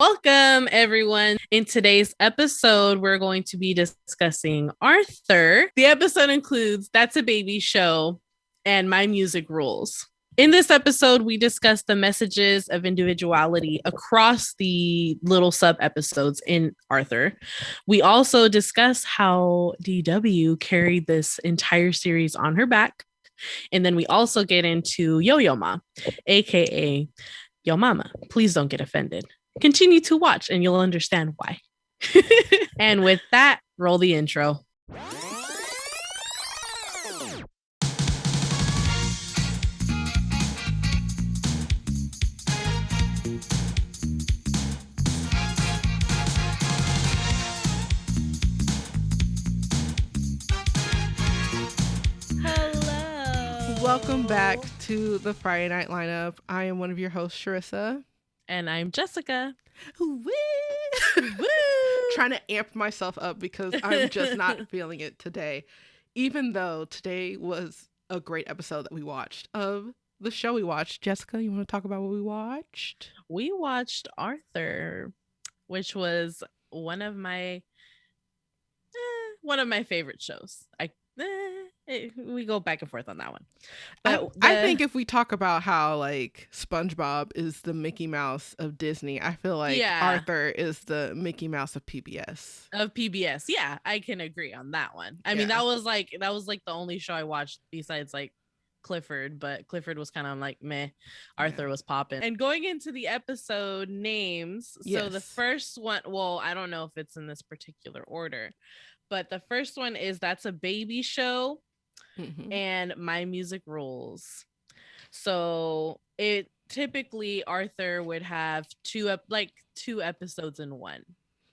Welcome, everyone. In today's episode, we're going to be discussing Arthur. The episode includes That's a Baby Show and My Music Rules. In this episode, we discuss the messages of individuality across the little sub episodes in Arthur. We also discuss how DW carried this entire series on her back. And then we also get into Yo-Yo Ma, aka Yo Mama. Please don't get offended. Continue to watch and you'll understand why. And with that, roll the intro. Welcome back to the Friday Night Lineup. I am one of your hosts, Sharissa. And I'm Jessica. Woo! Trying to amp myself up because I'm just not feeling it today. Even though today was a great episode that we watched of the show we watched. Jessica, you want to talk about what we watched? We watched Arthur, which was one of my favorite shows. We go back and forth on that one. But I think if we talk about how like SpongeBob is the Mickey Mouse of Disney, I feel like Arthur is the Mickey Mouse of PBS. Yeah, I can agree on that one. I mean, that was like the only show I watched besides like Clifford, but Clifford was kind of like meh. Arthur was popping. And going into the episode names, so the first one, well, I don't know if it's in this particular order, but the first one is That's a Baby Show. Mm-hmm. And My Music Rules. So it typically Arthur would have two episodes in one.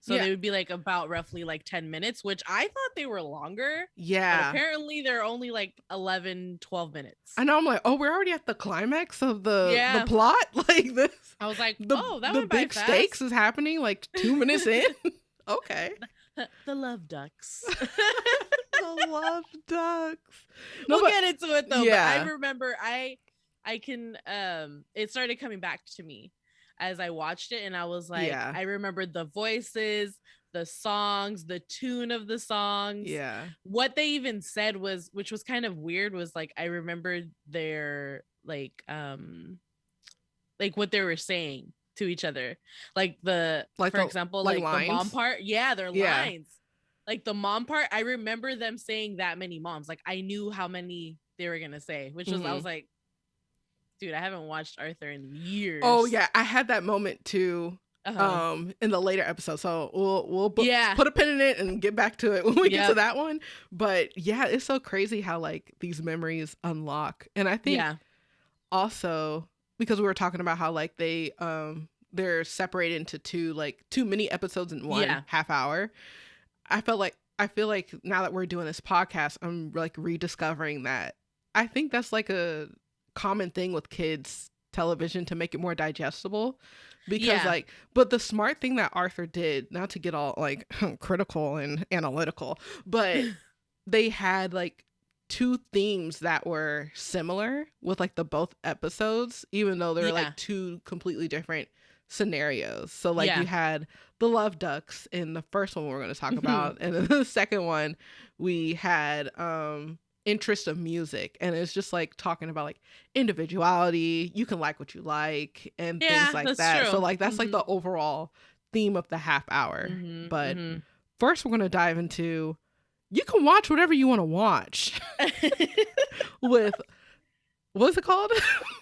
So they would be like about roughly like 10 minutes, which I thought they were longer. Yeah. But apparently they're only like 11, 12 minutes. I know. I'm like, oh, we're already at the climax of the plot. Like this. I was like, that went the big fast. stakes is happening like 2 minutes in. Okay. The love ducks. The love ducks. No, we'll get into it though. Yeah. But I remember I can it started coming back to me as I watched it, and I was like, I remembered the voices, the songs, the tune of the songs. Yeah. What they even said was, which was kind of weird, was like I remembered their like what they were saying to each other. For example, like the mom part. Yeah, their lines. Like the mom part, I remember them saying that many moms. Like I knew how many they were gonna say, which was I was like, dude, I haven't watched Arthur in years. Oh yeah, I had that moment too. In the later episode. So we'll put a pin in it and get back to it when we get to that one. But yeah, it's so crazy how like these memories unlock. And I think also because we were talking about how like they're separated into two mini episodes in one half hour. I feel like now that we're doing this podcast, I'm like rediscovering that. I think that's like a common thing with kids television to make it more digestible because but the smart thing that Arthur did, not to get all like critical and analytical, but they had like two themes that were similar with like the both episodes, even though they're like two completely different scenarios. So like you had the love ducks in the first one we're going to talk about, and then the second one we had interest of music, and it's just like talking about like individuality, you can like what you like and things like that. True. So like that's like the overall theme of the half hour. But first we're going to dive into you can watch whatever you want to watch with what's it called?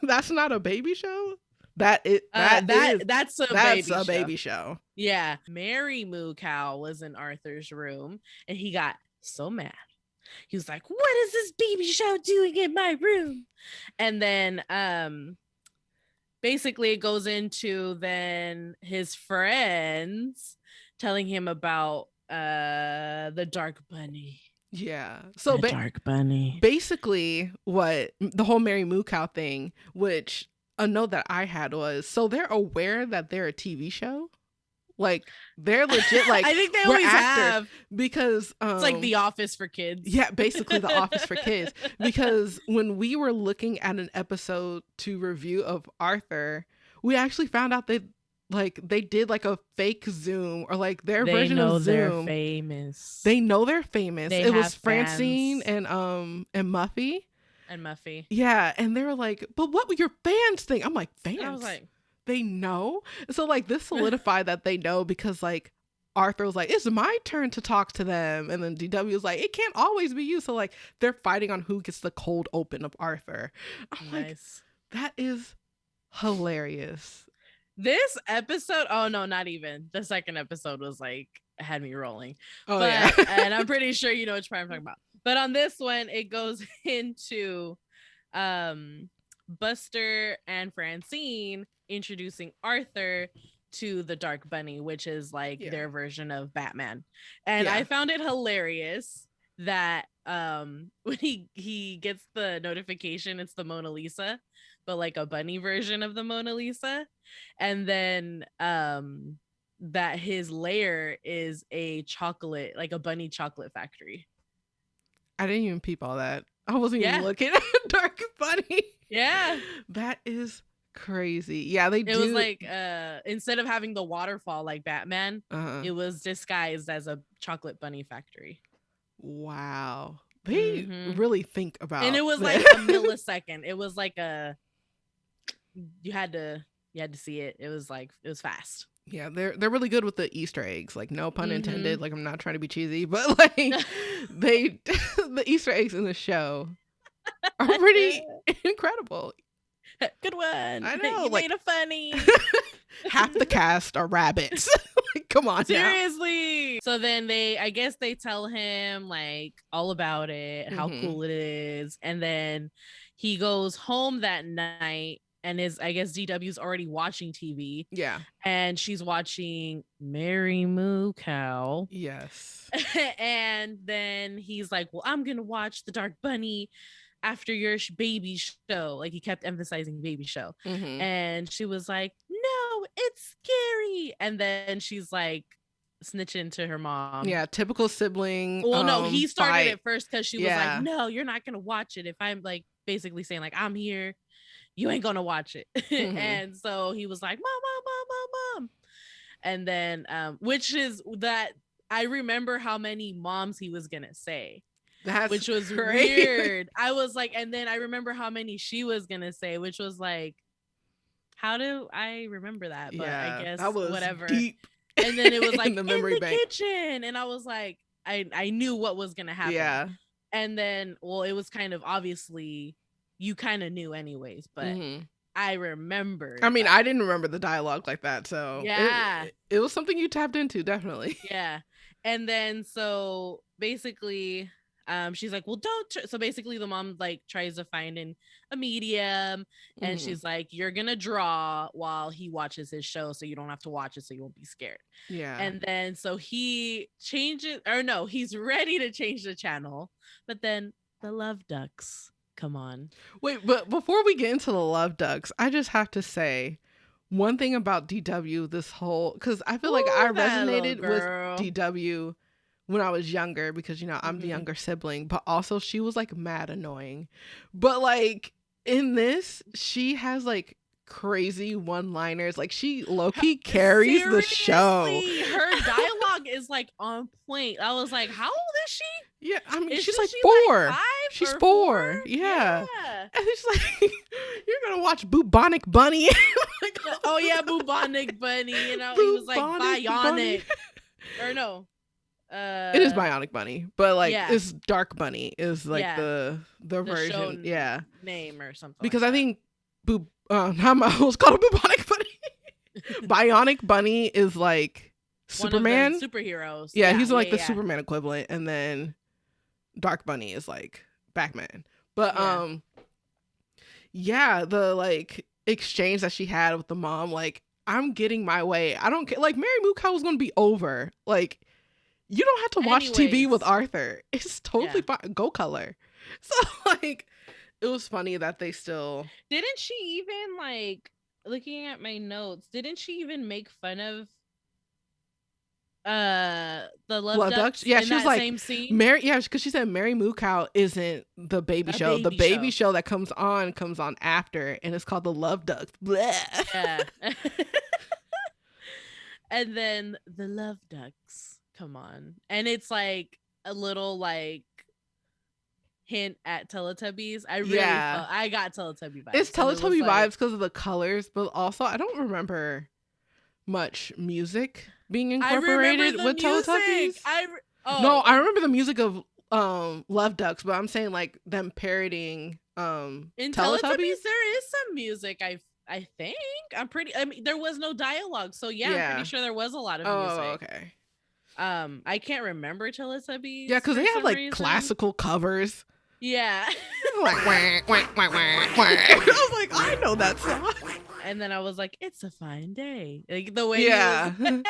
That's Not a Baby Show. That's a baby show. Yeah. Mary Moo Cow was in Arthur's room and he got so mad. He was like, what is this baby show doing in my room? And then basically it goes into then his friends telling him about the dark bunny. Yeah. So dark bunny. Basically what the whole Mary Moo Cow thing, which a note that I had was, so they're aware that they're a TV show? Like they're legit like I think they always have, because it's like The Office for kids. Yeah, basically The Office for kids. Because when we were looking at an episode to review of Arthur, we actually found out that like they did like a fake Zoom or like their they version know of Zoom. They're famous. They know they're famous. They it was have Francine fans. and Muffy. And Muffy. Yeah, and they were like, but what would your fans think? I'm like, fans? And I was like, they know? So like this solidified that they know because like Arthur was like, it's my turn to talk to them. And then DW was like, it can't always be you. So like they're fighting on who gets the cold open of Arthur. I'm nice. Like, that is hilarious. This episode, oh no, not even. The second episode was like, had me rolling. Oh, yeah. And I'm pretty sure you know which part I'm talking about. But on this one, it goes into Buster and Francine introducing Arthur to the Dark Bunny, which is like their version of Batman. And I found it hilarious that when he gets the notification, it's the Mona Lisa, but like a bunny version of the Mona Lisa. And then that his lair is a chocolate, like a bunny chocolate factory. I didn't even peep all that. I wasn't even looking at Dark Bunny. Yeah. That is crazy. Yeah, it was like instead of having the waterfall like Batman, it was disguised as a chocolate bunny factory. Wow. They really think about. And it was like a millisecond. It was like you had to see it. It was fast. Yeah, they're really good with the Easter eggs. Like, no pun intended. Like, I'm not trying to be cheesy, but like the Easter eggs in the show are pretty incredible. Good one. I know. You made a funny. Half the cast are rabbits. Like, come on. Seriously. Now. So then I guess they tell him like all about it, how cool it is. And then he goes home that night and I guess DW's already watching TV. Yeah. And she's watching Mary Moo Cow. Yes. And then he's like, well, I'm going to watch the Dark Bunny after your baby show. Like he kept emphasizing baby show. And she was like, no, it's scary. And then she's like snitching to her mom. Yeah, typical sibling. Well, no, he started it first because she was like, no, you're not gonna watch it. If I'm like basically saying like, I'm here, you ain't gonna watch it. And so he was like, mom. And then which is that I remember how many moms he was gonna say. Which was weird. I was like, and then I remember how many she was gonna say, which was like, how do I remember that? But I guess that was whatever. Deep. And then it was like in the memory bank. Kitchen, and I was like, I knew what was gonna happen. Yeah. And then, well, it was kind of obviously you kind of knew anyways, but I remembered. I mean, I didn't remember the dialogue like that, so yeah, it was something you tapped into, definitely. Yeah. And then so basically. She's like, well, don't. So basically the mom like tries to find a medium and she's like, you're going to draw while he watches his show. So you don't have to watch it. So you won't be scared. Yeah. And then, so he changes he's ready to change the channel, but then the Love Ducks come on. Wait, but before we get into the Love Ducks, I just have to say one thing about DW because I feel like I resonated with DW when I was younger because, you know, I'm the younger sibling, but also she was like mad annoying. But like in this, she has like crazy one-liners. Like she low-key carries the show. Her dialogue is like on point. I was like, how old is she? Yeah, I mean, she's like 4. Like she's 4. Yeah. And she's like, you're gonna watch Bubonic Bunny. Like, oh yeah, Bubonic Bunny. You know, he was like Bionic. Or no. It is Bionic Bunny, but like it's Dark Bunny is like the version, name or something. Because like I think I was called a Bubonic Bunny. Bionic Bunny is like Superman, one of the superheroes. Yeah, he's like the Superman equivalent, and then Dark Bunny is like Batman. But the like exchange that she had with the mom, like I'm getting my way. I don't care. Like Mary Moo Cow was gonna be over. Like. You don't have to watch TV with Arthur. It's totally fine. Go color. So like, it was funny that they still. Didn't she even like looking at my notes? Didn't she even make fun of the Love Ducks? Yeah, she was like same scene. because she said Mary Moo Cow isn't the baby show. The baby show that comes on after, and it's called the Love Ducks. Blech. Yeah. And then the love ducks come on. And it's like a little like hint at Teletubbies. I got Teletubby vibes. It's Teletubby vibes because of the colors, but also I don't remember much music being incorporated with Teletubbies. No, I remember the music of Love Ducks, but I'm saying like them parodying in Teletubbies there is some music. I think I mean there was no dialogue, so yeah, I'm pretty sure there was a lot of music. Okay. I can't remember Teletubbies. Yeah, because they have like classical covers. Yeah. Like wah, wah, wah, wah, wah. I was like, I know that song. And then I was like, it's a fine day. Like the way I was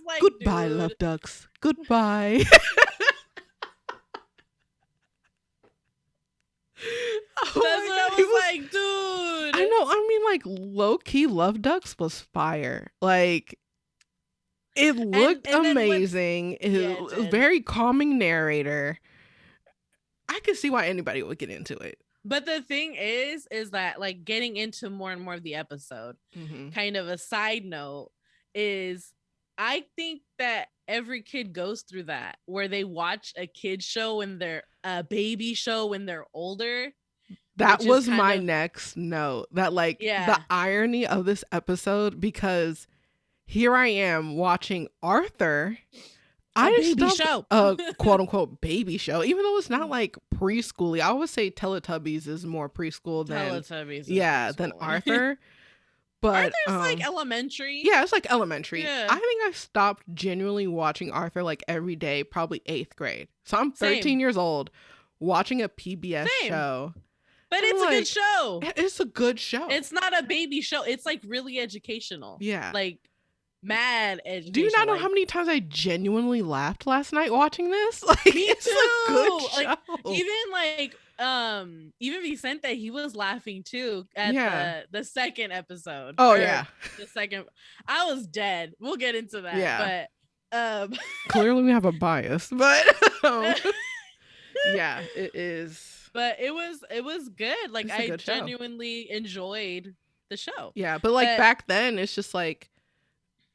like, goodbye, dude. Love Ducks. Goodbye. That's what I was like, dude. I know. I mean, like, low-key Love Ducks was fire. Like, it looked amazing. It was a very calming narrator. I could see why anybody would get into it. But the thing is that like getting into more and more of the episode, kind of a side note, is I think that every kid goes through that where they watch a kid show when they're a baby show when they're older. That was my next note. That like the irony of this episode, because here I am watching Arthur. A quote unquote baby show, even though it's not like preschooly. I always say Teletubbies is more preschool than than Arthur. But Arthur's like elementary. Yeah, it's like elementary. Yeah. I think I stopped genuinely watching Arthur like every day, probably 8th grade. So I'm 13 years old watching a PBS show. But it's like, a good show. It's a good show. It's not a baby show. It's like really educational. Yeah. Like mad education. Do you not know how many times I genuinely laughed last night watching this? Like, it's a good show. Even Vicente, he was laughing too at the second episode. Oh yeah, the second. I was dead. We'll get into that. Yeah, but clearly we have a bias, but yeah, it is. But it was good. Like I genuinely enjoyed the show. Yeah, but like back then, it's just like.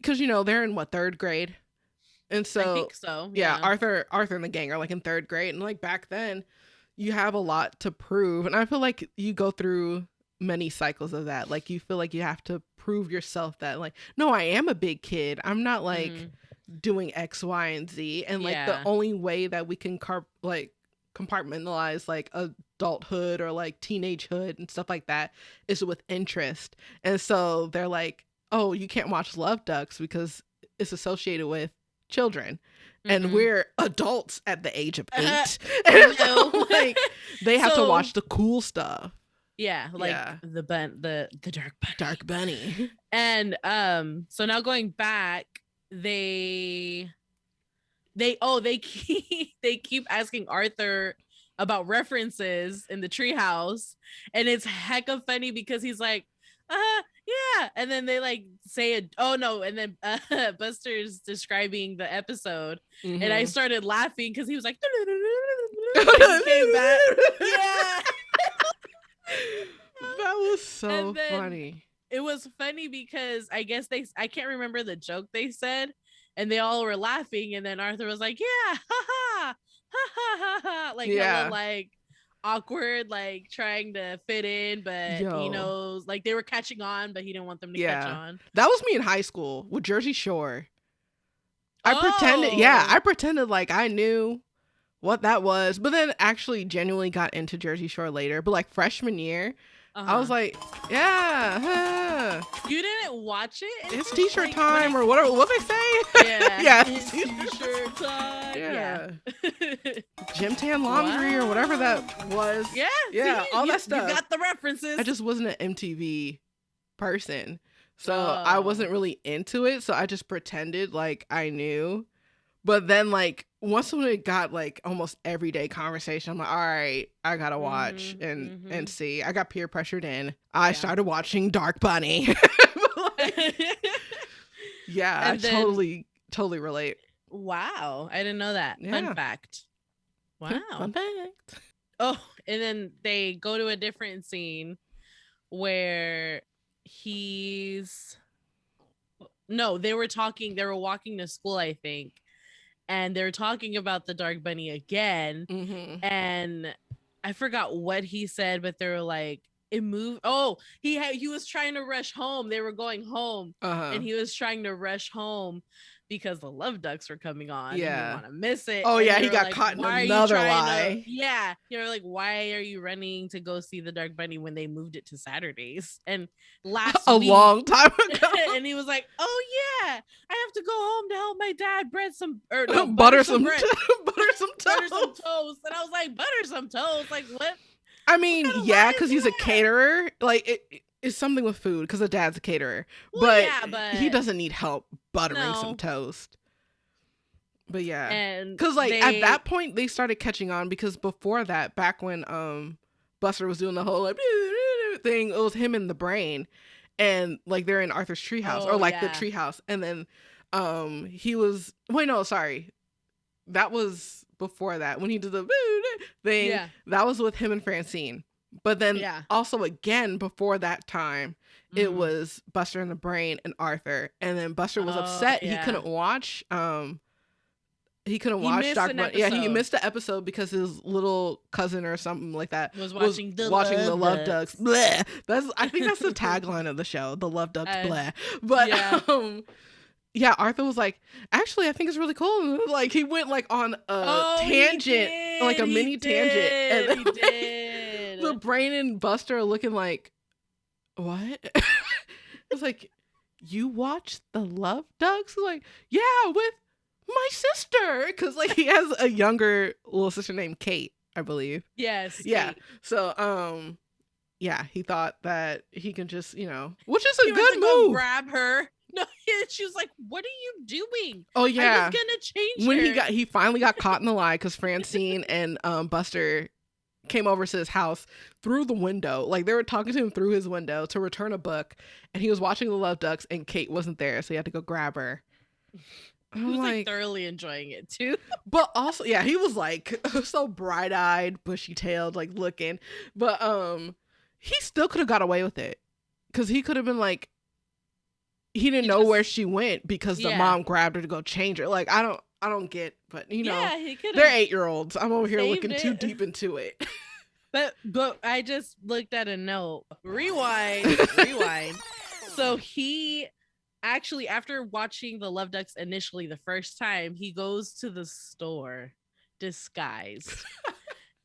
Because, you know, they're in, 3rd grade? And so, I think so. Yeah, Arthur and the gang are, like, in 3rd grade. And, like, back then, you have a lot to prove. And I feel like you go through many cycles of that. Like, you feel like you have to prove yourself that, like, no, I am a big kid. I'm not, like, doing X, Y, and Z. And, like, the only way that we can, compartmentalize, like, adulthood or, like, teenagehood and stuff like that is with interest. And so they're, like, oh, you can't watch Love Ducks because it's associated with children. And we're adults at the age of 8. And so, like, they have to watch the cool stuff. Yeah, like the dark bunny. And so now going back, they keep asking Arthur about references in the treehouse, and it's hecka funny because he's like, yeah, and then they like say it. Oh no, and then Buster's describing the episode, and I started laughing because he was like, came back. Yeah, that was so funny. It was funny because I guess I can't remember the joke they said, and they all were laughing, and then Arthur was like, yeah, ha ha ha ha ha ha, like hella, like awkward, like trying to fit in, but he knows, like they were catching on, but he didn't want them to catch on. That was me in high school with Jersey Shore. I pretended like I knew what that was, but then actually genuinely got into Jersey Shore later. But like freshman year, I was like, yeah. You didn't watch it? It's t-shirt time or whatever. What they say? Yeah. It's t-shirt time. Yeah. Gym tan laundry or whatever that was. Yeah. Yeah. All that stuff. You got the references. I just wasn't an MTV person. So I wasn't really into it. So I just pretended like I knew. But then like once when it got like almost everyday conversation, I'm like, all right, I gotta watch and see. I got peer pressured in. I started watching Dark Bunny. I totally relate. Wow. I didn't know that. Fun fact. Wow. Fun fact. Oh, and then they go to a different scene where he's No, they were walking to school, I think. And they were talking about the Dark Bunny again. Mm-hmm. And I forgot what he said, but they were like, it moved. Oh, he was trying to rush home. They were going home, and he was trying to rush home because the Love Ducks were coming on. Yeah, and he didn't want to miss it. Oh, and yeah, he got caught in another lie. Yeah, you're like, why are you running to go see the Dark Bunny when they moved it to Saturdays? And last week, long time ago, and he was like, oh yeah, I have to go home to help my dad butter some toast. Butter some toast. And I was like, butter some toast? Like, what? I mean, yeah, because he's a caterer. Like, it's something with food because the dad's a caterer. Well, but he doesn't need help buttering some toast. But yeah, because like at that point they started catching on, because before that, back when Buster was doing the whole like thing, it was him in the brain, and like they're in Arthur's treehouse or like the treehouse, and then he was that was before that when he did the thing. Yeah. That was with him and Francine. But then also again before that time, it was Buster in the brain and Arthur, and then Buster was upset he couldn't watch Dr. Bunny. Yeah, he missed the episode because his little cousin or something like that was watching the Love Ducks. Bleh. I think that's the tagline of the show, the Love Ducks. Bleh. But yeah, Arthur was like, actually, I think it's really cool. Like he went like on a tangent, like a mini tangent, and he did. The brain and Buster are looking like, what? It's like, you watch the Love Ducks? Like, yeah, with my sister, because like he has a younger little sister named Kate, I believe. Yes. Yeah. Kate. So yeah, he thought that he can just, which is a good move. Grab her. No, she was like, what are you doing? Oh yeah, I was gonna change when her. he finally got caught in the lie because Francine and Buster came over to his house through the window. Like they were talking to him through his window to return a book, and he was watching the Love Ducks, and Kate wasn't there, so he had to go grab her. He was like thoroughly enjoying it too. But also, yeah, he was like so bright-eyed, bushy-tailed, like looking. But he still could have got away with it, because he could have been like, he didn't know where she went because the mom grabbed her to go change her. Like I don't get, but they're 8-year-olds. I'm over here looking too deep into it. But I just looked at a note. Rewind. So he actually, after watching the Love Ducks initially the first time, he goes to the store disguised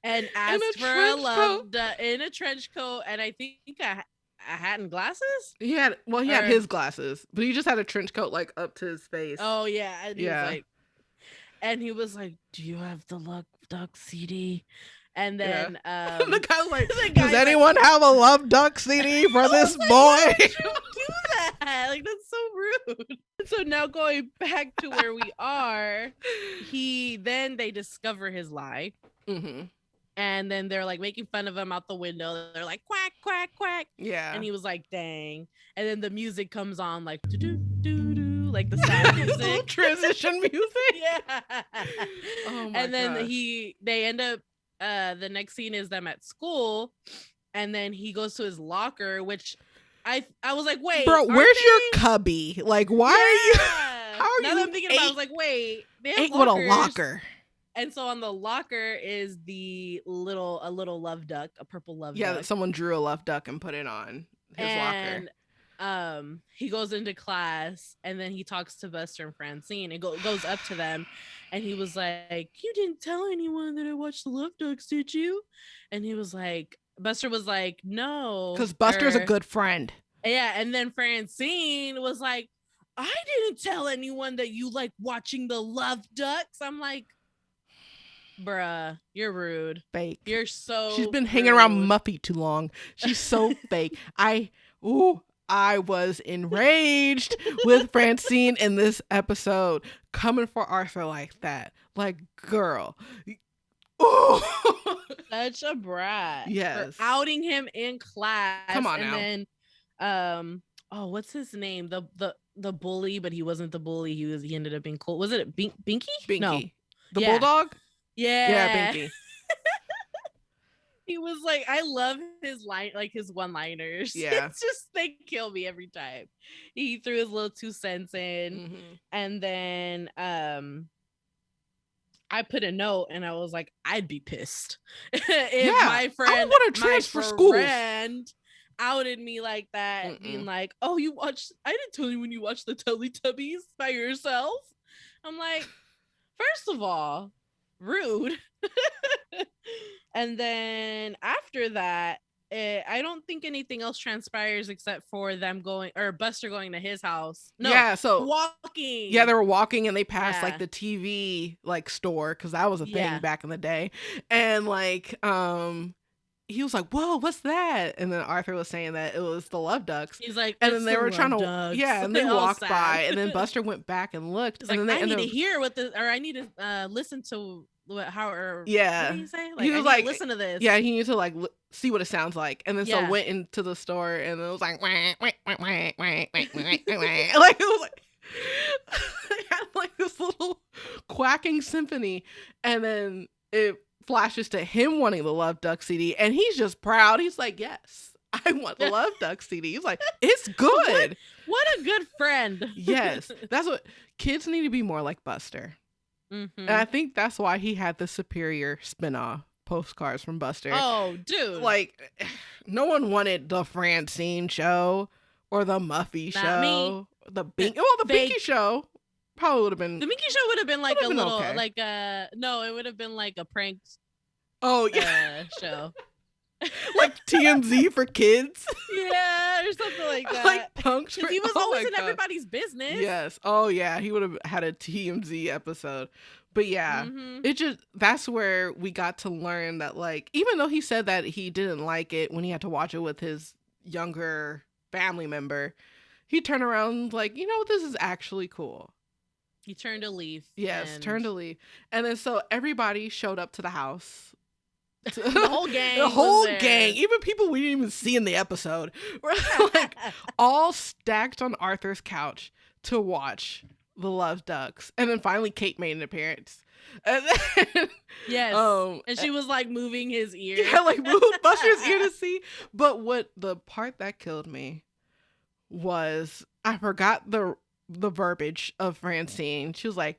and asks for a Love Duck in a trench coat, and I think a hat and glasses. He had his glasses, but he just had a trench coat like up to his face. Oh yeah, and he was like, "Do you have the Love Duck CD?" And then the guy was like, "Does anyone have a Love Duck CD for this boy?" Don't do that. Like that's so rude. So now going back to where we are, they discover his lie. Mm-hmm. And then they're like making fun of him out the window. They're like, quack, quack, quack. Yeah. And he was like, dang. And then the music comes on like, do-do-do-do, like the sad music. Transition music. Yeah. Oh my And then they end up, the next scene is them at school. And then he goes to his locker, which I was like, wait. Bro, where's your cubby? Like, why are you? How are now you? That I'm thinking about it, I was like, wait. They have ain't with a locker. And so on the locker is a little love duck, a purple love duck. Yeah, that someone drew a love duck and put it on his locker. And he goes into class, and then he talks to Buster and Francine and goes up to them, and he was like, "You didn't tell anyone that I watched the Love Ducks, did you?" And he was like, Buster was like, "No." Because Buster's a good friend. Yeah, and then Francine was like, "I didn't tell anyone that you like watching the Love Ducks." I'm like, bruh, you're rude. Fake. You're so She's been hanging around Muffy too long. She's so fake. I was enraged with Francine in this episode, coming for Arthur like that. Like, girl. Ooh. Such a brat. Yes. For outing him in class. Come on now. And then what's his name? The bully, but he wasn't the bully. He ended up being cool. Was it Binky? Binky. No. The bulldog? Yeah. Yeah, Binky. He was like, I love his line, like his one-liners. Yeah. It's just, they kill me every time. He threw his little 2 cents in. And then I put a note and I was like, I'd be pissed if my friend outed me like that, being like, oh, I didn't tell you when you watched the Teletubbies by yourself. I'm like, first of all, rude. And then after that, I don't think anything else transpires except for them going, or Buster going to his house. No, yeah, so walking. Yeah, they were walking and they passed like the TV like store, because that was a thing back in the day. And like he was like, whoa, what's that? And then Arthur was saying that it was the Love Ducks. He's like, and then they were trying to and they walked by, and then Buster went back and looked. He's and like, then I need to hear I need to listen to what did he say? Like, he was like, listen to this. Yeah, he needed to like see what it sounds like. And then so went into the store, and it was like, like it was like they had like this little quacking symphony, and then it flashes to him wanting the Love Duck CD, and he's just proud. He's like, yes, I want the Love Duck CD. He's like, it's good. What a good friend. Yes, that's what kids need to be more like Buster. And I think that's why he had the superior spinoff, Postcards from Buster. Oh, dude. Like, no one wanted the Francine show or the Muffy show. Me. The Binky show probably would have been. The Binky show would have been like a little, okay. No, it would have been like a prank. Oh, yeah. Show. Like TMZ for kids. Yeah, or something like that. Like Punks. He was always in everybody's business. Yes. Oh, yeah. He would have had a TMZ episode. But yeah, that's where we got to learn that, like, even though he said that he didn't like it when he had to watch it with his younger family member, he turned around like, you know, this is actually cool. He turned a leaf. Yes, turned a leaf. And then so everybody showed up to the house. The whole gang. The whole gang. Even people we didn't even see in the episode were like all stacked on Arthur's couch to watch the Love Ducks. And then finally Kate made an appearance. And then, yes. And she was like moving his ear. Yeah, like moved Buster's ear to see. But what the part that killed me was I forgot the verbiage of Francine. She was like,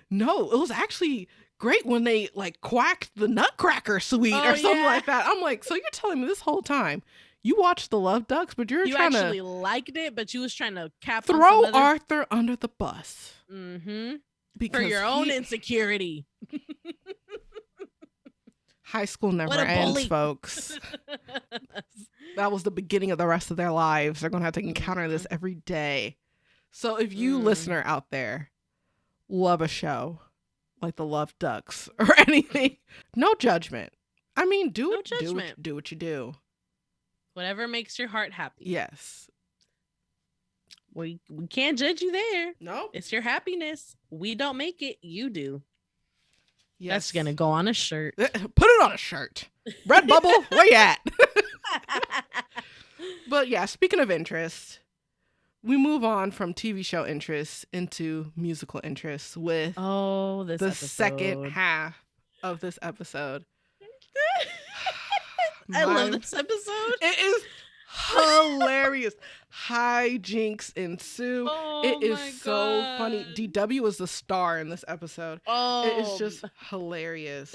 no, it was actually great when they like quacked the Nutcracker suite or something like that. I'm like, so you're telling me this whole time you watched the Love Ducks, but you actually liked it, but you was trying to throw Arthur under the bus. For your own insecurity. High school never ends, folks. That was the beginning of the rest of their lives. They're going to have to encounter this every day. So if you listener out there love a show like the Love Ducks or anything, no judgment. I mean, do what you do. Whatever makes your heart happy. Yes. We can't judge you there. No. It's your happiness. We don't make it. You do. Yes. That's going to go on a shirt. Put it on a shirt. Redbubble, where you at? But yeah, speaking of interest, we move on from TV show interests into musical interests with the second half of this episode. I love this episode. It is hilarious. Hijinks ensue. It is so funny. DW is the star in this episode. It is just hilarious.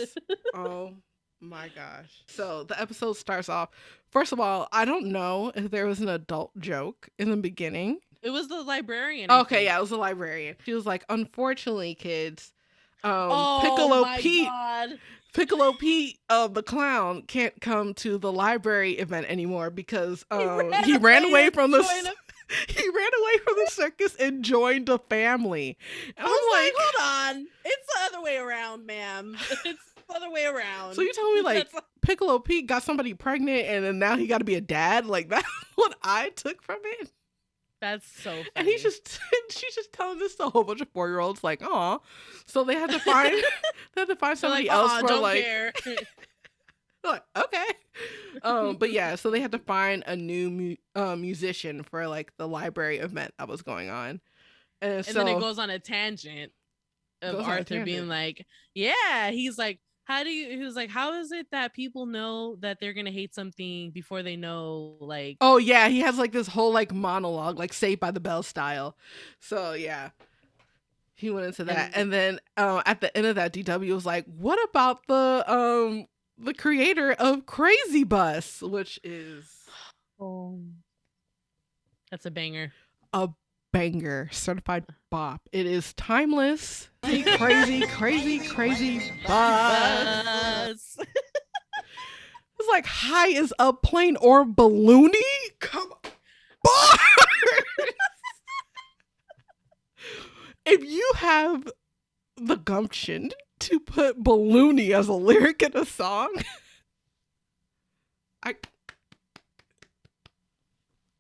Oh my gosh. So the episode starts off. First of all, I don't know if there was an adult joke in the beginning. It was the librarian. Okay, yeah, it was the librarian. She was like, unfortunately, kids, Piccolo Pete. God. Piccolo Pete, the clown, can't come to the library event anymore because he ran away from the circus and joined the family. And I was like, hold on, it's the other way around, ma'am. It's the other way around. So you tell me like Piccolo Pete got somebody pregnant and then now he got to be a dad? Like that's what I took from it. That's so funny. And she's just telling this to a whole bunch of 4-year-olds like, aw. So they had to find somebody else for don't like care. Like, okay. But yeah, so they had to find a new musician for like the library event that was going on. And then it goes on a tangent of Arthur being like, yeah, he's like, he was like, how is it that people know that they're gonna hate something before they know, like, oh yeah, he has like this whole like monologue, like Saved by the Bell style. So yeah, he went into that. And then at the end of that, DW was like, what about the creator of Crazy Bus, which is that's a banger. A banger, certified bop. It is timeless. Crazy bus. It's like high as a plane or balloony. Come on. Bars! If you have the gumption to put balloony as a lyric in a song,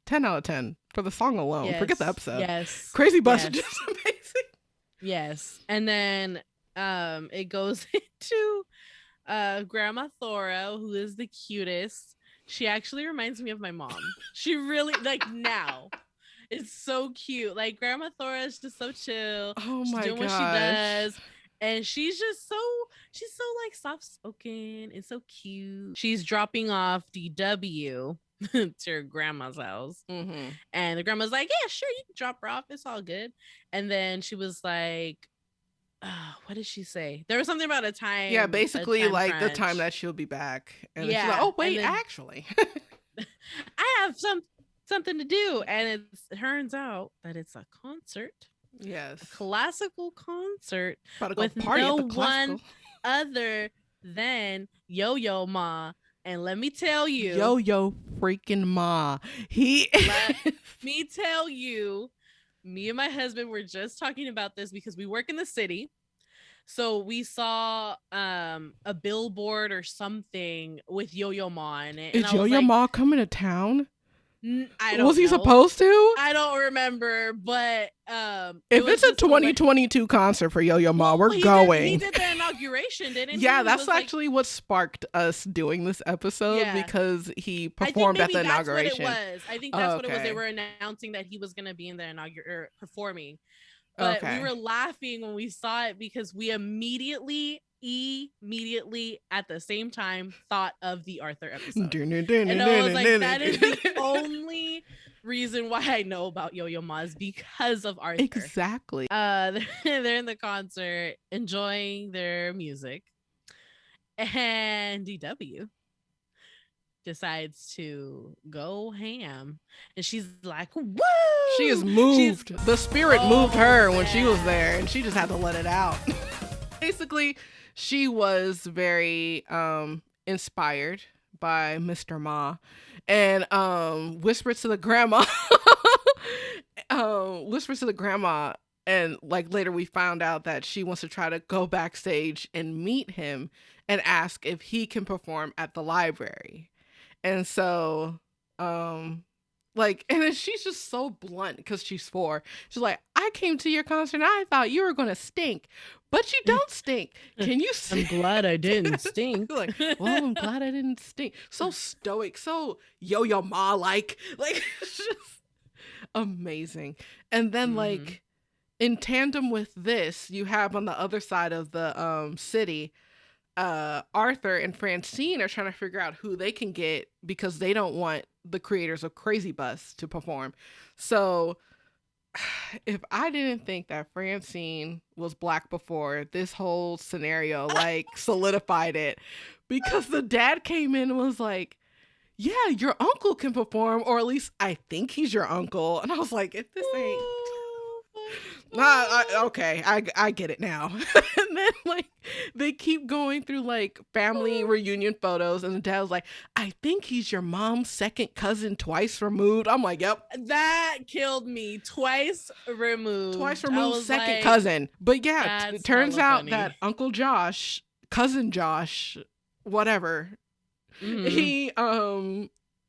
10 out of 10 for the song alone. Yes. Forget the episode. Yes. Crazy Bus is just amazing. Yes. And then it goes into Grandma Thora, who is the cutest. She actually reminds me of my mom. She really, like, now. It's so cute. Like, Grandma Thora is just so chill. Oh my god. She's doing what she does. And she's so like soft spoken and so cute. She's dropping off DW to her grandma's house. Mm-hmm. And the grandma's like, yeah, sure, you can drop her off. It's all good. And then she was like, what did she say? There was something about a time. Yeah, basically like crunch. The time that she'll be back. And yeah. She's like, oh, wait, actually. I have something to do. And it turns out that it's a concert. Yes. A classical concert with no one other than Yo-Yo Ma. And let me tell you. Yo-Yo freaking Ma. Let me tell you, me and my husband were just talking about this because we work in the city. So we saw a billboard or something with Yo-Yo Ma in it. Is Yo-Yo Ma coming to town? I don't Was he know. supposed to? I don't remember, but if it's a 2022 concert for Yo-Yo Ma, we're going. He did the inauguration, didn't he? Yeah, that's actually what sparked us doing this episode because he performed at the inauguration. I think that's what it was. They were announcing that he was going to be in the performing. But we were laughing when we saw it because we immediately at the same time thought of the Arthur episode. And I was like, that is the only reason why I know about Yo-Yo Ma is because of Arthur. Exactly. They're in the concert enjoying their music, and DW decides to go ham, and she's like, woo! She is moved. The spirit moved her when she was there, and she just had to let it out. Basically, she was very inspired by Mr. Ma, and whispers to the grandma, and like later we found out that she wants to try to go backstage and meet him and ask if he can perform at the library. And so like, and then she's just so blunt because she's 4. She's like, I came to your concert and I thought you were gonna stink, but you don't stink. Can you I'm glad I didn't stink. Like, well, I'm glad I didn't stink. So stoic, so Yo-Yo Ma like it's just amazing. And then like in tandem with this, you have on the other side of the city, Arthur and Francine are trying to figure out who they can get because they don't want the creators of Crazy Bus to perform. So if I didn't think that Francine was black before, this whole scenario like solidified it, because the dad came in and was like, yeah, your uncle can perform, or at least I think he's your uncle. And I was like, if this ain't okay, I get it now. And then like they keep going through like family reunion photos, and the dad was like, I think he's your mom's second cousin twice removed. I'm like, yep. That killed me. Twice removed, second cousin. But yeah, it turns out that Uncle Josh, cousin Josh, whatever, he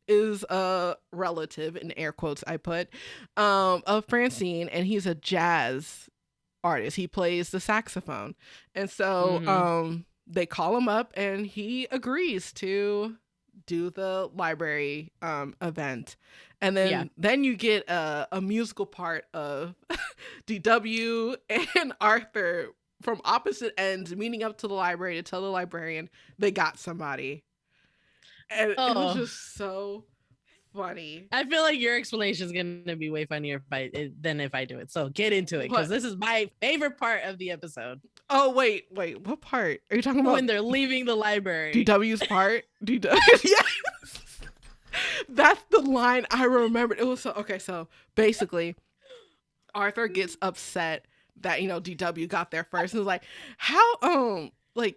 is a relative, in air quotes I put, of Francine, and he's a jazz artist. He plays the saxophone. And so they call him up and he agrees to do the library event. And then you get a musical part of DW and Arthur from opposite ends meeting up to the library to tell the librarian they got somebody. And it was just so funny. I feel like your explanation is going to be way funnier than if I do it. So get into it, because this is my favorite part of the episode. Oh, wait. What part? Are you talking about? When they're leaving the library. DW's part? DW. Yes. That's the line I remembered. It was so basically, Arthur gets upset that, DW got there first. And was like, how,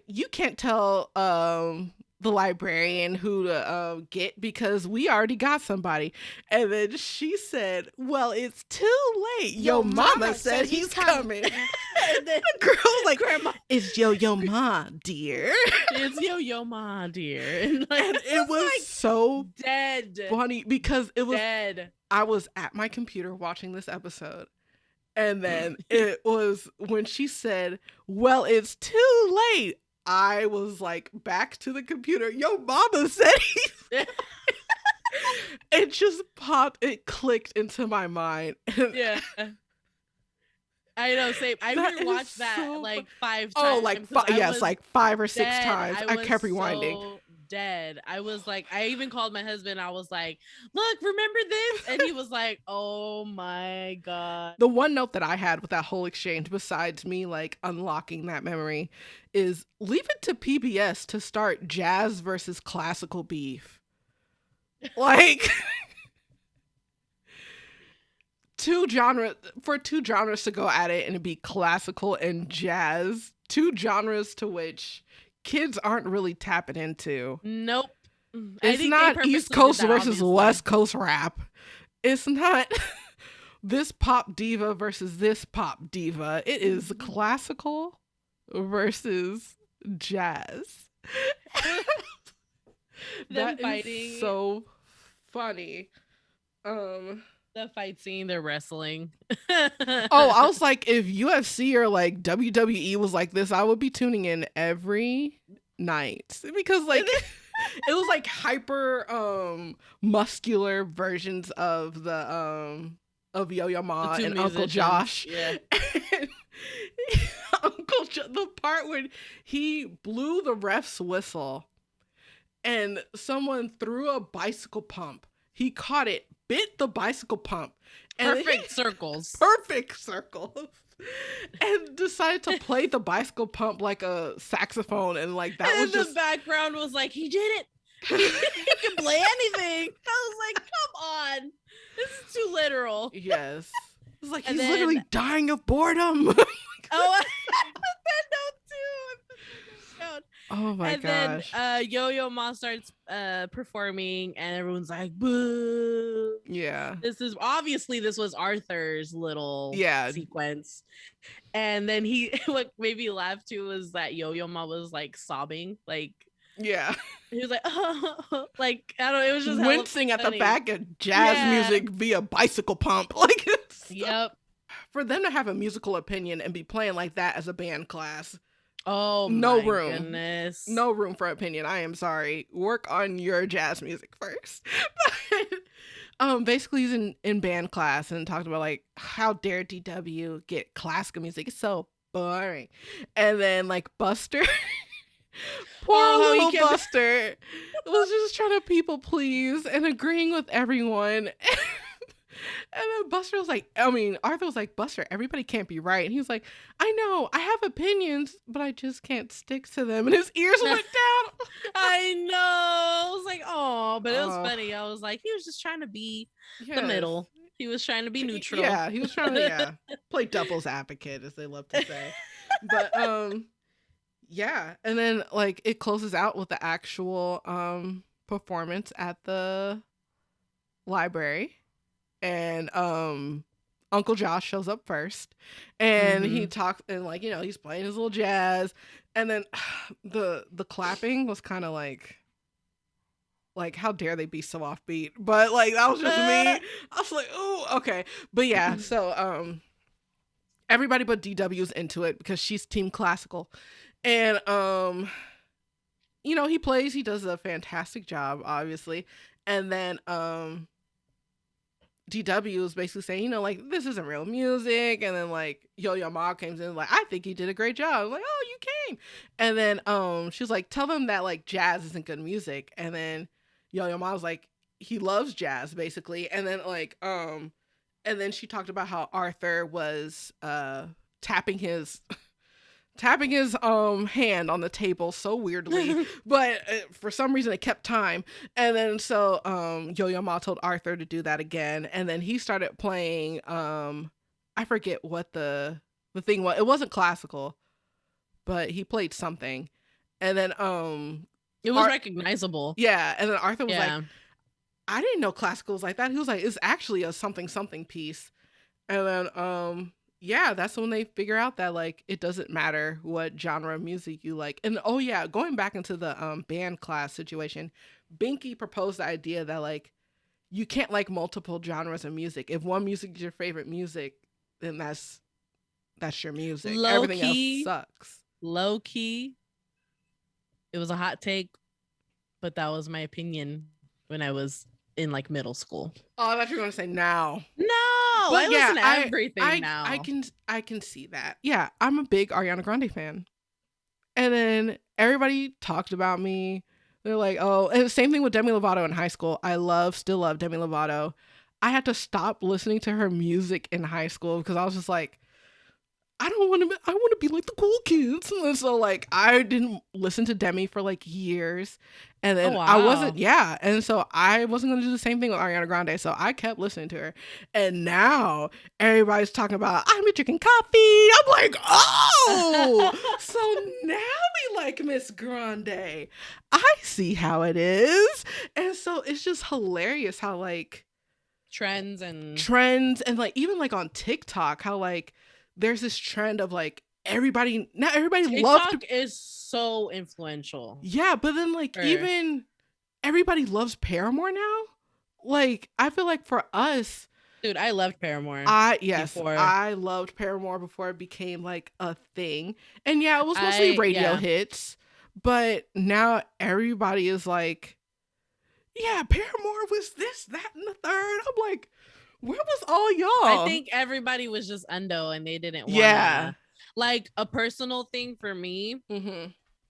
you can't tell, the librarian who to get because we already got somebody. And then she said, well, it's too late. Yo mama said he's coming. And then the girl's like, Grandma, it's yo ma, dear. It's yo ma, dear. And it was like so dead funny because it was dead. I was at my computer watching this episode. And then it was when she said, well, it's too late. I was like, back to the computer. Yo, mama said it just popped. It clicked into my mind. Yeah. I know, same. I rewatched that like 5 times. Oh, like like 5 or 6 times. I kept rewinding. So dead. I was like, I even called my husband. I was like, look, remember this? And he was like, oh my God. The one note that I had with that whole exchange, besides me like unlocking that memory, is leave it to PBS to start jazz versus classical beef. Like two genres to go at it and it'd be classical and jazz. 2 genres to which kids aren't really tapping into. Nope. It's not East Coast versus West Coast rap. It's not this pop diva versus this pop diva. It is classical versus jazz. That fighting is so funny. The fight scene, they're wrestling. Oh, I was like, if UFC or like WWE was like this, I would be tuning in every night because like it was like hyper muscular versions of the of Yo-Yo Ma and musicians. Uncle Josh. Yeah. The part when he blew the ref's whistle and someone threw a bicycle pump. He caught it, bit the bicycle pump. And perfect circles. And decided to play the bicycle pump like a saxophone. And like that was just... the background was like, he did it. He can play anything. I was like, come on. This is too literal. Yes. It's like, he's literally dying of boredom. Oh, I put that note too. Oh my gosh. And then Yo-Yo Ma starts performing and everyone's like, boo. Yeah. This was Arthur's little sequence. And then what made me laugh too was that Yo-Yo Ma was like sobbing. Like, yeah. He was like, oh, like, I don't know, it was just wincing at the fact of jazz music via bicycle pump. Like, yep. For them to have a musical opinion and be playing like that as a band class. Oh, no my room. Goodness. No room for opinion. I am sorry. Work on your jazz music first. Basically he's in band class and talked about like, how dare DW get classical music? It's so boring. And then like Buster, poor little Buster was just trying to people please and agreeing with everyone. And then Buster was like, Arthur was like, Buster, everybody can't be right. And he was like, I know, I have opinions, but I just can't stick to them. And his ears went down. I know. I was like, oh, but it was funny. I was like, he was just trying to be the middle. He was trying to be neutral. Yeah, he was trying to, play devil's advocate, as they love to say. But, yeah. And then, like, it closes out with the actual performance at the library. And Uncle Josh shows up first and he talks and like, he's playing his little jazz, and then the clapping was kind of like how dare they be so offbeat, but like that was just me. I was like, oh, okay. But yeah, so everybody but DW's into it because she's team classical, and he does a fantastic job, obviously. And then DW was basically saying, you know, like, this isn't real music. And then like Yo-Yo Ma came in like, I think you did a great job. I'm like, oh, you came. And then she was like, tell them that like jazz isn't good music. And then Yo-Yo Ma was like, he loves jazz basically. And then like and then she talked about how Arthur was tapping his hand on the table so weirdly, but for some reason it kept time. And then so Yo-Yo Ma told Arthur to do that again, and then he started playing I forget what the thing was. It wasn't classical, but he played something. And then it was recognizable. Yeah, and then Arthur was like, I didn't know classical was like that. He was like, it's actually a something something piece. And then yeah, that's when they figure out that like it doesn't matter what genre of music you like. And oh yeah, going back into the band class situation, Binky proposed the idea that like you can't like multiple genres of music. If one music is your favorite music, then that's your music. Everything else sucks. Low key, it was a hot take, but that was my opinion when I was in like middle school. Oh, I thought you were gonna say now. No, but I listen to everything now. I can see that. Yeah, I'm a big Ariana Grande fan. And then everybody talked about me. They're like, oh, and same thing with Demi Lovato in high school. I still love Demi Lovato. I had to stop listening to her music in high school because I was just like, I want to be like the cool kids. And so like I didn't listen to Demi for like years. And then I wasn't, and so I wasn't going to do the same thing with Ariana Grande. So I kept listening to her. And now everybody's talking about, I'm drinking coffee. I'm like, oh, so now we like Miss Grande. I see how it is. And so it's just hilarious how like trends and like even like on TikTok, how like there's this trend of like everybody TikTok is so influential. Yeah, but then like even everybody loves Paramore now. Like I feel like for us, dude, I loved Paramore. I loved Paramore before it became like a thing. And yeah, it was mostly radio hits, but now everybody is like, yeah, Paramore was this, that, and the third. I'm like, where was all y'all? I think everybody was just undo and they didn't want like a personal thing for me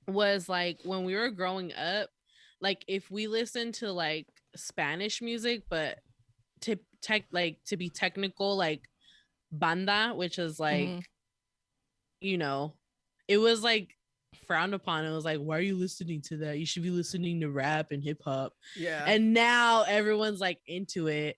was like when we were growing up, like if we listened to like Spanish music, but to be technical, like banda, which is like, you know, it was like frowned upon. It was like, why are you listening to that? You should be listening to rap and hip hop. Yeah. And now everyone's like into it,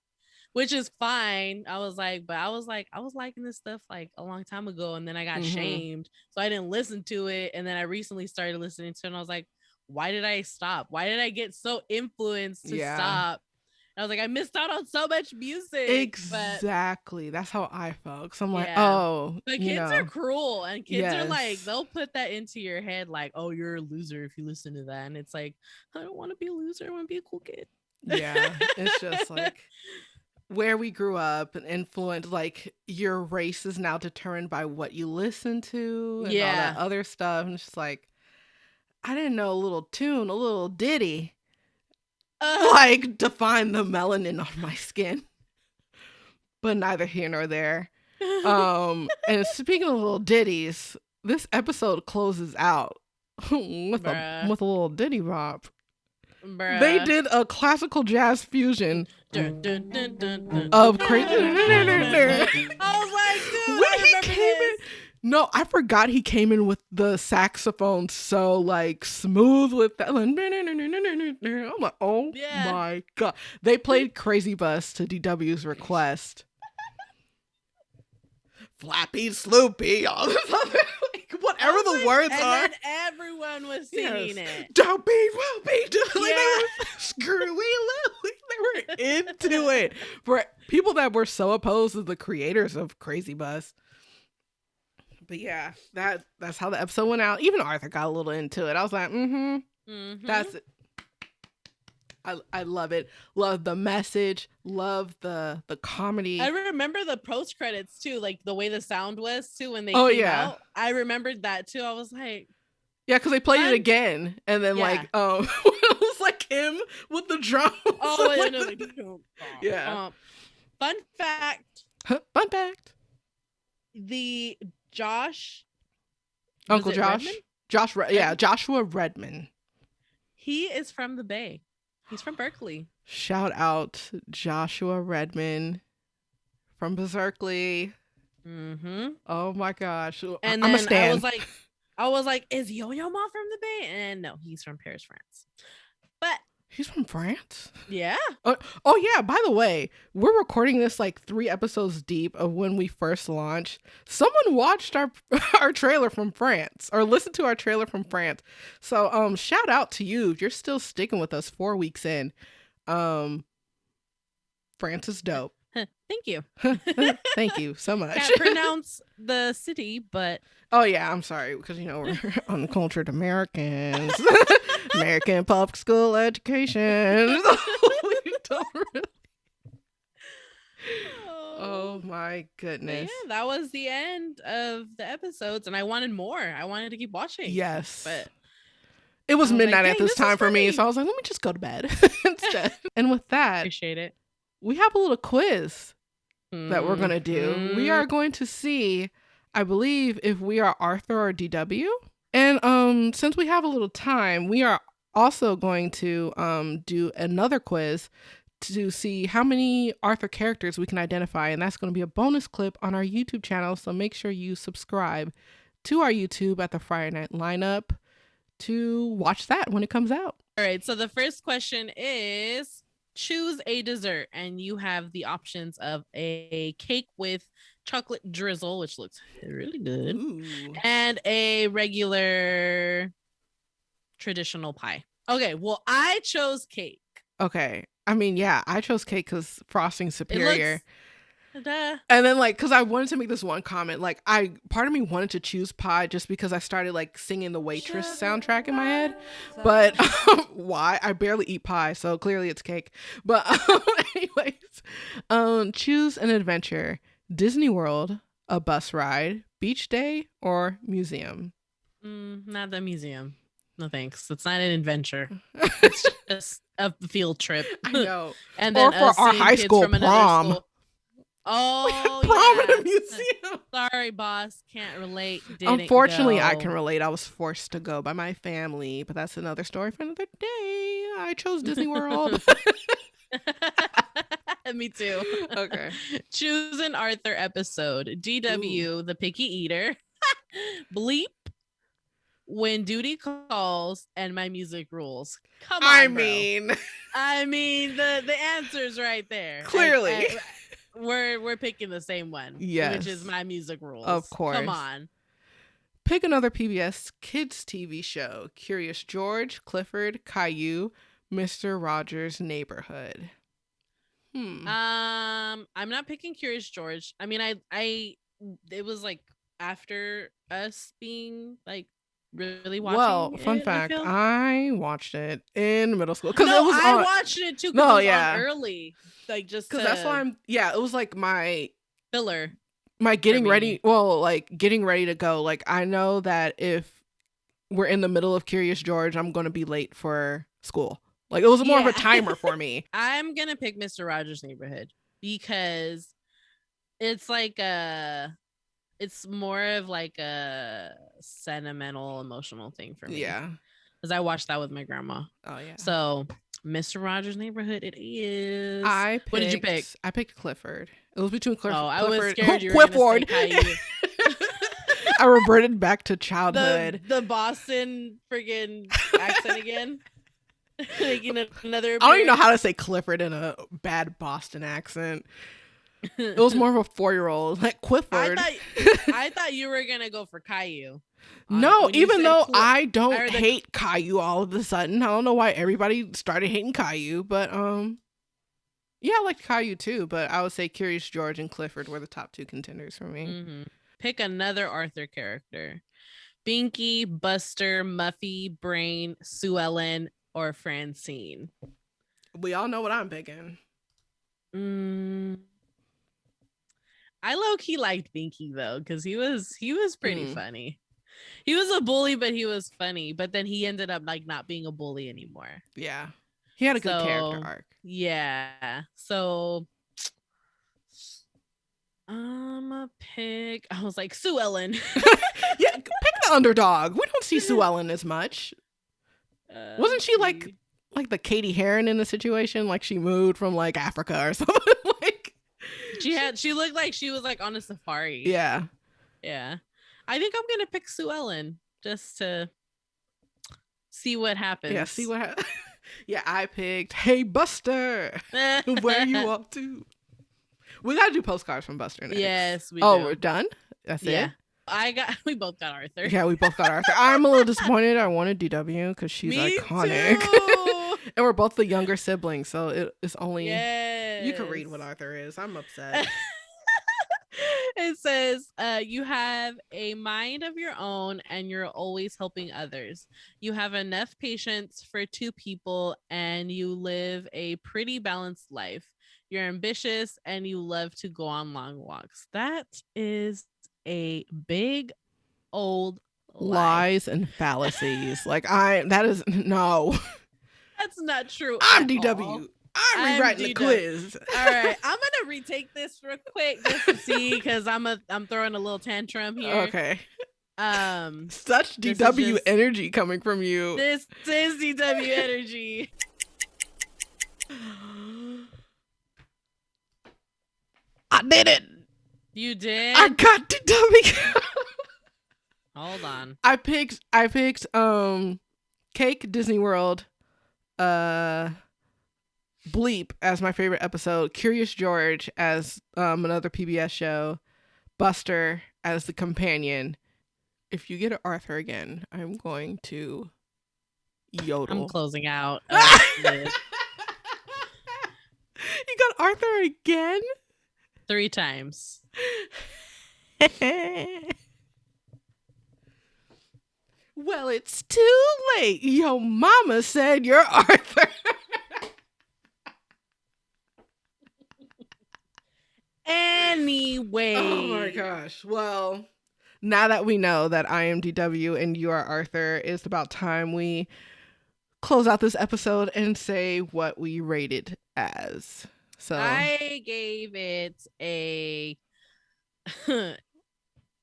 which is fine. I was liking this stuff like a long time ago, and then I got shamed, so I didn't listen to it. And then I recently started listening to it, and I was like, why did I stop? Why did I get so influenced to stop? And I was like, I missed out on so much music. Exactly. That's how I felt. So I'm like, oh, but kids are cruel, and kids are like, they'll put that into your head, like, oh, you're a loser if you listen to that. And it's like, I don't want to be a loser. I want to be a cool kid. Yeah, it's just like where we grew up and influenced, like your race is now determined by what you listen to and all that other stuff. And it's just like, I didn't know a little tune, a little ditty, like define the melanin on my skin. But neither here nor there. And speaking of little ditties, this episode closes out with a little ditty bop. Bruh. They did a classical jazz fusion of crazy. I was like, dude, when he came in, no, I forgot he came in with the saxophone so like smooth with that. I'm like, oh my god! They played Crazy Bus to DW's request. Flappy, Sloopy, all this other, like, whatever the words are. And then everyone was singing it. Don't be, will be, like, they were screwy, they were into it. For people that were so opposed to the creators of Crazy Bus. But yeah, that's how the episode went out. Even Arthur got a little into it. I was like, that's it. I love it. Love the message. Love the comedy. I remember the post credits too, like the way the sound was too when they came out. I remembered that too. I was like, yeah, because they played it again, and then like it was like him with the drums. Oh, yeah. Fun fact. Fun fact. The Josh. Uncle Josh. Joshua Redman. He is from the Bay. He's from Berkeley. Shout out Joshua Redman from Berkeley. Mm-hmm. Oh my gosh. And I'm then a stan. I was like, is Yo-Yo Ma from the Bay? And no, he's from Paris, France. But he's from France? Yeah. Oh yeah, by the way, we're recording this like 3 episodes deep of when we first launched. Someone watched our trailer from France, or listened to our trailer from France. So shout out to you if you're still sticking with us 4 weeks in. France is dope. Thank you. Thank you so much. Can't pronounce the city, but oh yeah, I'm sorry, because we're uncultured Americans. American public school education. Oh my goodness. Yeah, that was the end of the episodes, and I wanted more. I wanted to keep watching. Yes. But it was midnight at this time for me, so I was like, let me just go to bed instead. And with that, appreciate it. We have a little quiz that we're going to do. We are going to see, I believe, if we are Arthur or DW. And since we have a little time, we are also going to do another quiz to see how many Arthur characters we can identify. And that's going to be a bonus clip on our YouTube channel. So make sure you subscribe to our YouTube at the Friday Night Lineup to watch that when it comes out. All right. So the first question is, choose a dessert, and you have the options of a cake with chocolate drizzle, which looks really good. Ooh. And a regular traditional pie. Okay, well, I chose cake. Okay. I mean, yeah, I chose cake because frosting's superior. Duh. And then because I wanted to make this one comment, part of me wanted to choose pie just because I started singing the Waitress soundtrack in my head. But why? I barely eat pie, so clearly it's cake. But anyways, choose an adventure: Disney World, a bus ride, beach day, or museum. Not the museum. No thanks. It's not an adventure. It's just a field trip. I know. And then or for our high school prom. Oh, prom in a museum. Sorry, boss. Can't relate. Unfortunately, I can relate. I was forced to go by my family, but that's another story for another day. I chose Disney World. Me too. Okay. Choose an Arthur episode. DW, the picky eater. Bleep, when duty calls, and my music rules. Come on, I bro. mean, the answer's right there. Clearly. We're picking the same one. Yes. Which is my music rules. Of course. Come on. Pick another PBS kids TV show. Curious George, Clifford, Caillou, Mr. Rogers' Neighborhood. I'm not picking Curious George. I mean, I it was after us being really watching. Well, fun fact, I watched it in middle school because it was. I watched it too. No, yeah, early, just because that's why I'm. Yeah, it was my filler. My getting ready. Well, getting ready to go. I know that if we're in the middle of Curious George, I'm going to be late for school. It was more of a timer for me. I'm gonna pick Mr. Rogers' Neighborhood because it's it's more of a sentimental, emotional thing for me. Yeah. Because I watched that with my grandma. Oh, yeah. So, Mr. Rogers' Neighborhood it is. What did you pick? I picked Clifford. It was between Clifford. Oh, I was scared you were going to say Caillou. I reverted back to childhood. The Boston friggin' accent again. Another. I don't even know how to say Clifford in a bad Boston accent. It was more of a 4-year-old, Clifford. I thought you were gonna go for Caillou. No, even though I don't hate Caillou all of a sudden. I don't know why everybody started hating Caillou, but yeah, I liked Caillou too. But I would say Curious George and Clifford were the top 2 contenders for me. Mm-hmm. Pick another Arthur character: Binky, Buster, Muffy, Brain, Sue Ellen, or Francine. We all know what I'm picking. I low-key liked Binky though, because he was pretty funny. He was a bully, but he was funny. But then he ended up not being a bully anymore. Yeah, he had a good character arc. Yeah, so I'm a pick. I was like, Sue Ellen. Yeah, pick the underdog. We don't see Sue Ellen as much. Wasn't she like the Katie Heron in the situation? Like she moved from like Africa or something. Like she looked like she was like on a safari. Yeah. Yeah. I think I'm gonna pick Sue Ellen just to see what happens. Yeah, see what happens. Yeah, I picked Hey Buster. Where you off to? We gotta do postcards from Buster next. Yes, we do. We're done? That's it? We both got Arthur. Yeah, we both got Arthur. I'm a little disappointed. I wanted DW because she's iconic. And we're both the younger siblings, so it's only you can read what Arthur is. I'm upset. It says, you have a mind of your own and you're always helping others. You have enough patience for two people and you live a pretty balanced life. You're ambitious and you love to go on long walks. That is a big old lies and fallacies. That is no. That's not true. I'm DW. I'm rewriting the quiz. All right, I'm gonna retake this real quick just to see because I'm throwing a little tantrum here. Okay. Such DW energy coming from you. This is DW energy. I did it. You did? I got DW. Hold on. I picked Cake, Disney World, Bleep as my favorite episode, Curious George as another PBS show, Buster as the companion. If you get an Arthur again, I'm going to yodel. I'm closing out. You got Arthur again? 3 times. Well, it's too late. Yo mama said you're Arthur. Anyway. Oh my gosh. Well, now that we know that I am DW and you are Arthur, it's about time we close out this episode and say what we rated as. So I gave it a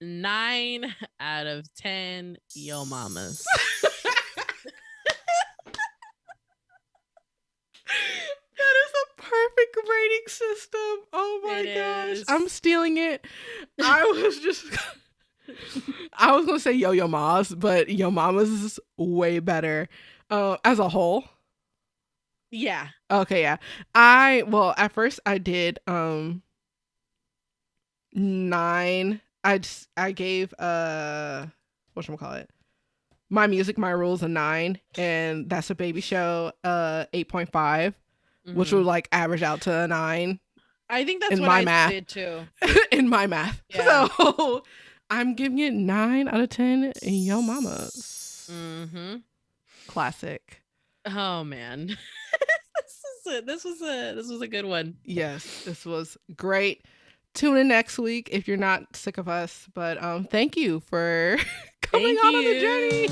9 out of 10 yo mamas. That is a perfect rating system. Oh my gosh. I'm stealing it. I was gonna say Yo Ma's, but Yo Mama's is way better as a whole. Yeah. Okay, yeah. At first I did 9. I gave whatchamacallit, My Music, My Rules a 9, and That's a Baby Show 8.5, which would like average out to a 9. I think that's what I did too. In my math. Yeah. So I'm giving it 9 out of 10 Yo Mamas. Classic. Oh man. This was a good one. Yes, this was great. Tune in next week if you're not sick of us. But thank you for coming on the journey.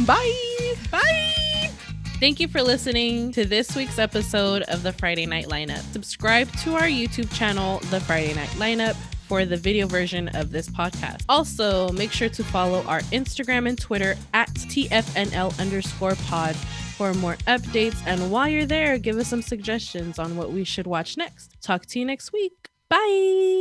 Bye. Bye. Thank you for listening to this week's episode of the Friday Night Lineup. Subscribe to our YouTube channel, The Friday Night Lineup, for the video version of this podcast. Also, make sure to follow our Instagram and Twitter at TFNL_pod for more updates. And while you're there, give us some suggestions on what we should watch next. Talk to you next week. Bye.